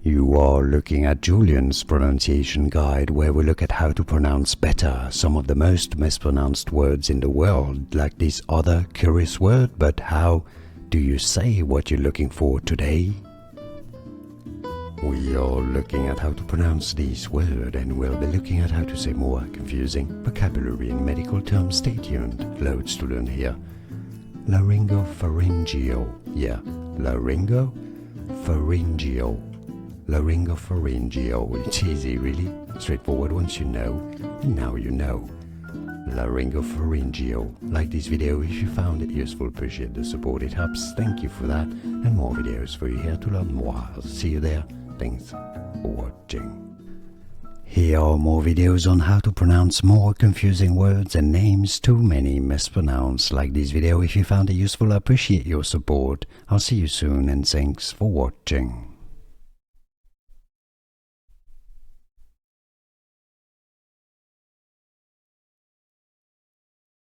You are looking at Julian's pronunciation guide, where we look at how to pronounce better some of the most mispronounced words in the world, like this other curious word. But how do you say what you're looking for today? We are looking at how to pronounce this word, and we'll be looking at how to say more confusing vocabulary and medical terms. Stay tuned, loads to learn here. Laryngopharyngeal, yeah, laryngopharyngeal. Laryngopharyngeal. It's easy, really. Straightforward once you know, and now you know. Laryngopharyngeal. Like this video if you found it useful. Appreciate the support, it helps. Thank you for that. And more videos for you here to learn more. I'll see you there. Thanks for watching. Here are more videos on how to pronounce more confusing words and names too many mispronounced. Like this video if you found it useful. I appreciate your support. I'll see you soon, and thanks for watching.